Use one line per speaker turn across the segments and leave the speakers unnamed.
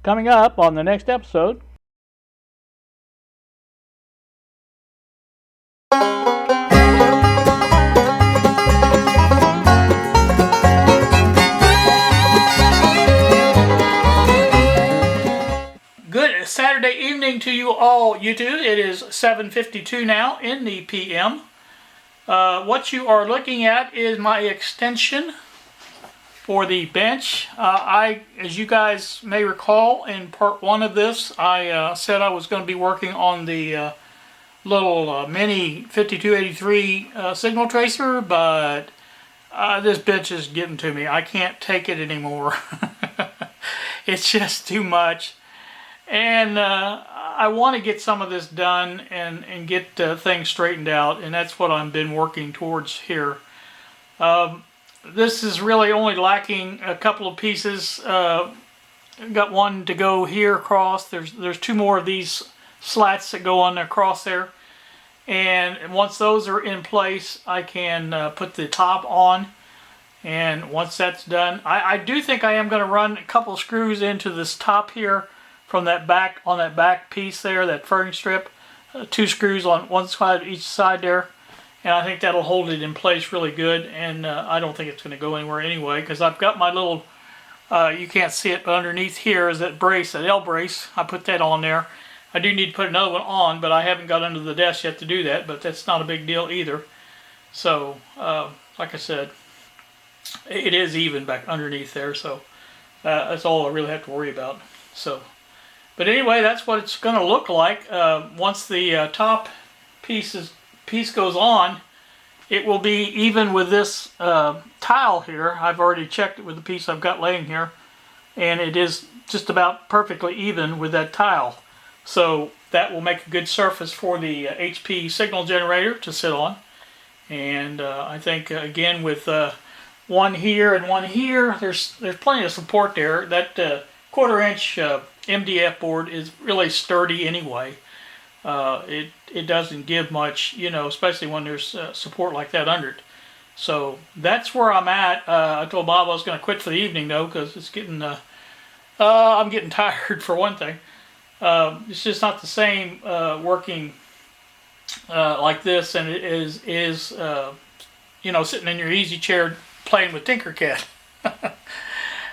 Coming up on the next episode. Good Saturday evening to you all, YouTube. It is 7:52 now in the PM. What you are looking at is my extension for the bench. As you guys may recall, in part one of this, I said I was going to be working on the little mini 5283 signal tracer, but this bench is getting to me. I can't take it anymore. It's just too much. And I want to get some of this done and get things straightened out, and that's what I've been working towards here. This is really only lacking a couple of pieces. Got one to go here across. There's two more of these slats that go on across there, and once those are in place, I can put the top on. And once that's done, I do think I am going to run a couple of screws into this top here from that back, on that back piece there, that furring strip. 2 screws on one side, each side there. And I think that'll hold it in place really good. And I don't think it's going to go anywhere anyway, because I've got my little, you can't see it, but underneath here is that brace, that L brace. I put that on there. I do need to put another one on, but I haven't got under the desk yet to do that, but that's not a big deal either. So, like I said, it is even back underneath there, so that's all I really have to worry about. So, but anyway, that's what it's going to look like. Once the top piece goes on, it will be even with this tile here. I've already checked it with the piece I've got laying here, and it is just about perfectly even with that tile. So that will make a good surface for the HP signal generator to sit on. And I think, again, with one here and one here, there's plenty of support there. That 1/4 inch MDF board is really sturdy anyway. It doesn't give much, you know, especially when there's support like that under it. So that's where I'm at. I told Bob I was going to quit for the evening though, because it's getting I'm getting tired for one thing. It's just not the same working like this, and it is you know, sitting in your easy chair playing with Tinkercad.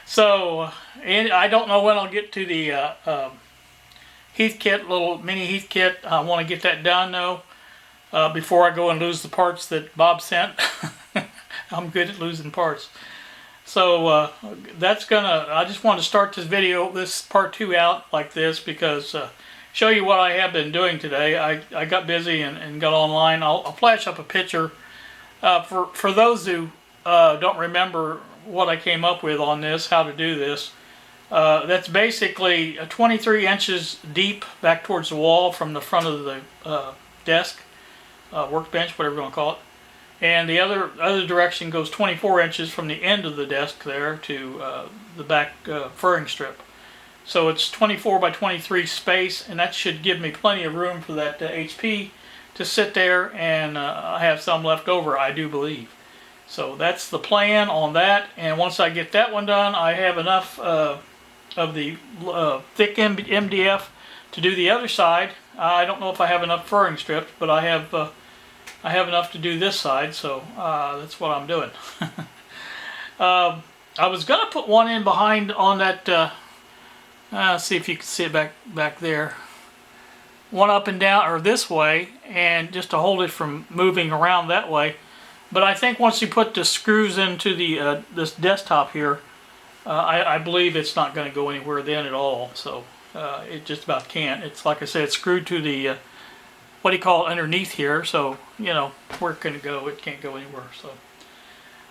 So, and I don't know when I'll get to the Heathkit, little mini Heathkit. I want to get that done though, before I go and lose the parts that Bob sent. I'm good at losing parts. So that's gonna, I just want to start this video, this part 2 out like this, because show you what I have been doing today. I got busy and got online. I'll flash up a picture. For those who don't remember what I came up with on this, how to do this, that's basically 23 inches deep back towards the wall from the front of the desk, workbench, whatever you want to call it. And the other direction goes 24 inches from the end of the desk there to the back furring strip. So it's 24 by 23 space, and that should give me plenty of room for that HP to sit there, and I have some left over, I do believe. So that's the plan on that, and once I get that one done, I have enough of the thick MDF to do the other side. I don't know if I have enough furring strips, but I have enough to do this side, so that's what I'm doing. I was going to put one in behind on that, see if you can see it back there. One up and down, or this way, and just to hold it from moving around that way. But I think once you put the screws into the this desktop here, I believe it's not going to go anywhere then at all. So it just about can't. It's like I said, it's screwed to the what do you call it, underneath here. So you know where it can go. It can't go anywhere. So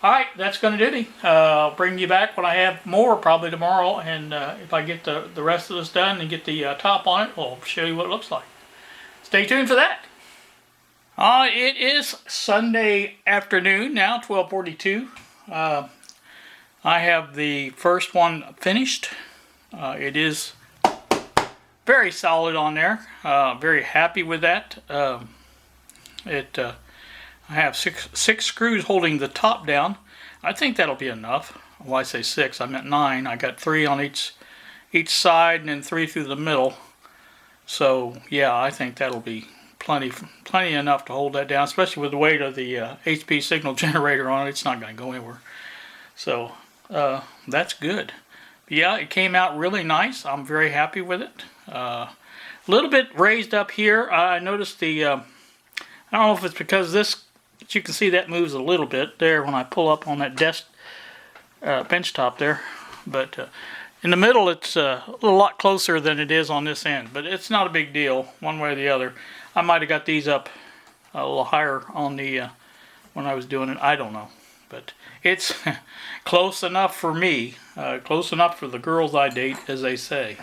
all right, that's going to do me. I'll bring you back when I have more, probably tomorrow. And if I get the rest of this done and get the top on it, I'll show you what it looks like. Stay tuned for that. It is Sunday afternoon now, 12:42. I have the first one finished. It is very solid on there. Very happy with that. I have six screws holding the top down. I think that'll be enough. Well, I say 6, I meant 9. I got 3 on each each side and then 3 through the middle. So yeah, I think that'll be plenty enough to hold that down, especially with the weight of the HP signal generator on it. It's not going to go anywhere. So that's good. But yeah, it came out really nice. I'm very happy with it. A little bit raised up here. I noticed the, I don't know if it's because this, but you can see that moves a little bit there when I pull up on that desk bench top there. But in the middle, it's a lot closer than it is on this end. But it's not a big deal one way or the other. I might have got these up a little higher on the when I was doing it. I don't know. But it's close enough for me, close enough for the girls I date, as they say.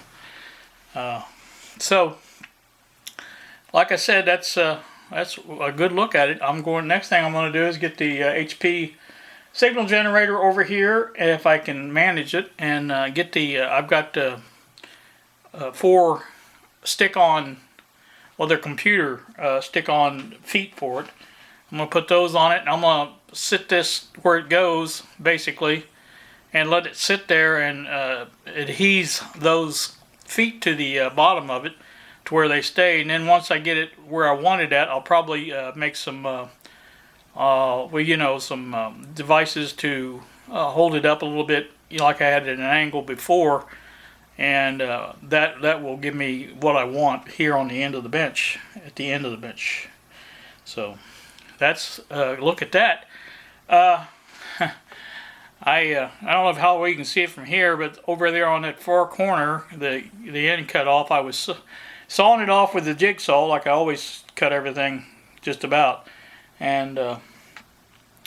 So, like I said, that's a good look at it. Next thing I'm going to do is get the HP signal generator over here, if I can manage it, and get the. I've got 4 stick-on, well, they're computer stick-on feet for it. I'm going to put those on it, and I'm going to sit this where it goes, basically, and let it sit there and adhese those feet to the bottom of it to where they stay. And then once I get it where I want it at, I'll probably make some, well, you know, some devices to hold it up a little bit, you know, like I had it at an angle before, and that will give me what I want here on the end of the bench, at the end of the bench. So that's look at that. I don't know how well you can see it from here, but over there on that far corner, the end cut off, I was sawing it off with the jigsaw, like I always cut everything just about, and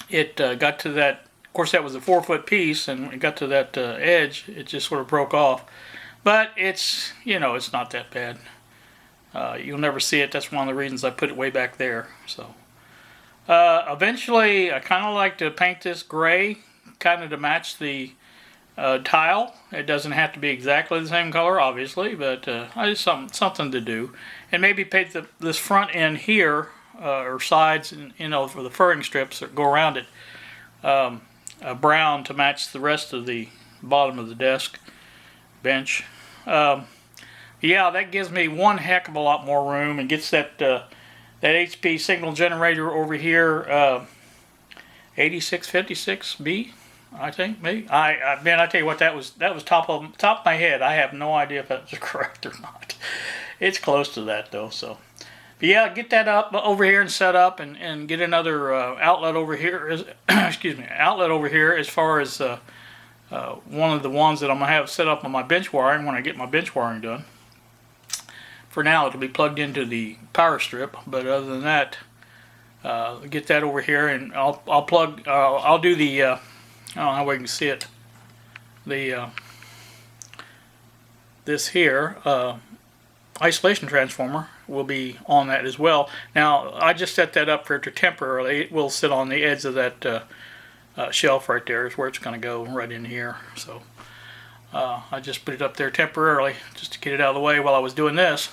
it got to that. Of course, that was a 4-foot piece, and when it got to that edge, it just sort of broke off. But it's, you know, it's not that bad. You'll never see it. That's one of the reasons I put it way back there. So. Eventually, I kind of like to paint this gray, kind of to match the tile. It doesn't have to be exactly the same color, obviously, but I just something to do. And maybe paint this front end here, or sides, you know, for the furring strips that go around it, brown to match the rest of the bottom of the desk bench. Yeah, that gives me one heck of a lot more room and gets that HP signal generator over here, 8656B, I think, maybe. Man, I tell you what, that was top of my head. I have no idea if that's correct or not. It's close to that though. So, but yeah, get that up over here and set up, and get another outlet over here. Excuse me, outlet over here as far as one of the ones that I'm gonna have set up on my bench wiring when I get my bench wiring done. For now, it'll be plugged into the power strip, but other than that, get that over here, and I'll plug. I'll do the. I don't know how we can see it. The this here isolation transformer will be on that as well. Now, I just set that up for it to temporarily. It will sit on the edge of that shelf right there. Is where it's going to go, right in here. So I just put it up there temporarily just to get it out of the way while I was doing this.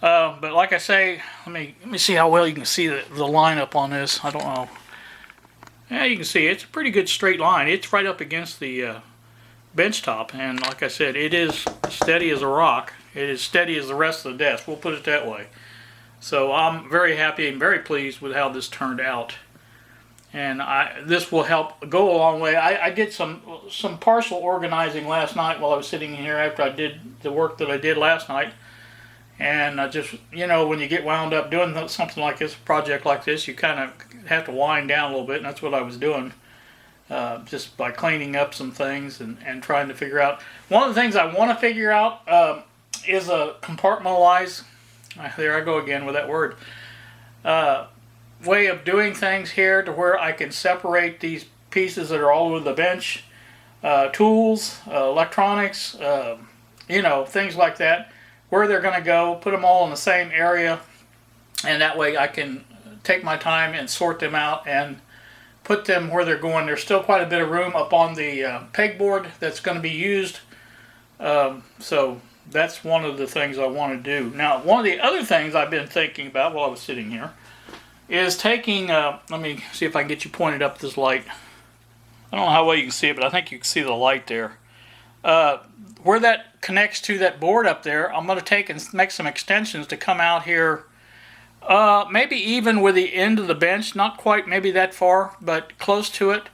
But like I say, let me see how well you can see the lineup on this. I don't know. Yeah, you can see it's a pretty good straight line. It's right up against the bench top, and like I said, it is steady as a rock. It is steady as the rest of the desk. We'll put it that way. So I'm very happy and very pleased with how this turned out. And this will help go a long way. I did some partial organizing last night while I was sitting in here after I did the work that I did last night. And I just, you know, when you get wound up doing something like this, a project like this, you kind of have to wind down a little bit, and that's what I was doing. Just by cleaning up some things and trying to figure out. One of the things I want to figure out is a compartmentalized, there I go again with that word, way of doing things here to where I can separate these pieces that are all over the bench, tools, electronics, you know, things like that, where they're going to go, put them all in the same area, and that way I can take my time and sort them out and put them where they're going. There's still quite a bit of room up on the pegboard that's going to be used, so that's one of the things I want to do. Now, one of the other things I've been thinking about while I was sitting here is taking, let me see if I can get you pointed up this light. I don't know how well you can see it, but I think you can see the light there. where that connects to that board up there, I'm going to take and make some extensions to come out here, maybe even with the end of the bench, not quite maybe that far, but close to it.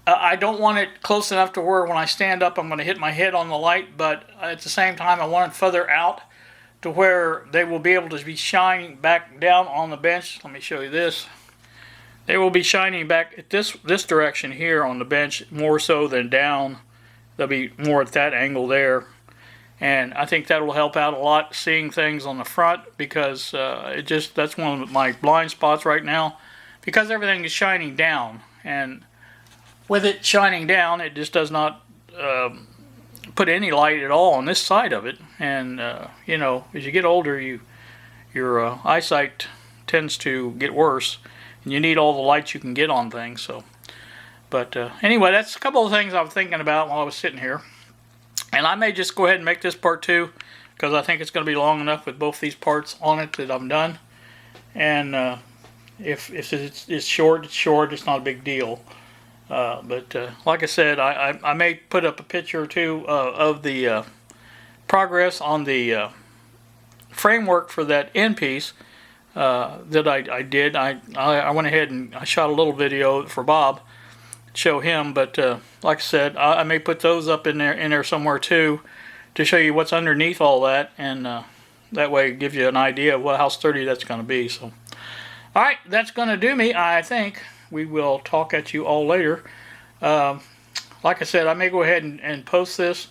I don't want it close enough to where when I stand up I'm going to hit my head on the light, but at the same time I want it further out to where they will be able to be shining back down on the bench. Let me show you this. They will be shining back at this direction here on the bench more so than down. They'll be more at that angle there. And I think that will help out a lot seeing things on the front, because that's one of my blind spots right now, because everything is shining down, and with it shining down it just does not put any light at all on this side of it. And you know, as you get older, your eyesight tends to get worse, and you need all the light you can get on things. So, but anyway, that's a couple of things I was thinking about while I was sitting here. And I may just go ahead and make this part 2, because I think it's going to be long enough with both these parts on it that I'm done. And if it's short, it's short. It's not a big deal. But like I said, I may put up a picture or two of the progress on the framework for that end piece that I did. I went ahead and I shot a little video for Bob, show him, but like I said, I may put those up in there somewhere too, to show you what's underneath all that, and that way it gives you an idea of how sturdy that's going to be. So, all right, that's going to do me, I think. We will talk at you all later. Like I said, I may go ahead and post this,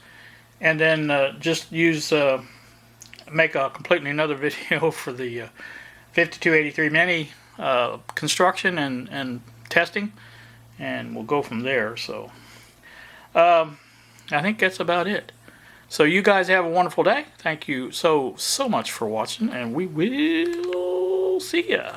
and then just make a completely another video for the 5283 Mini construction and testing, and we'll go from there. So I think that's about it. So you guys have a wonderful day. Thank you so much for watching, and we will see ya.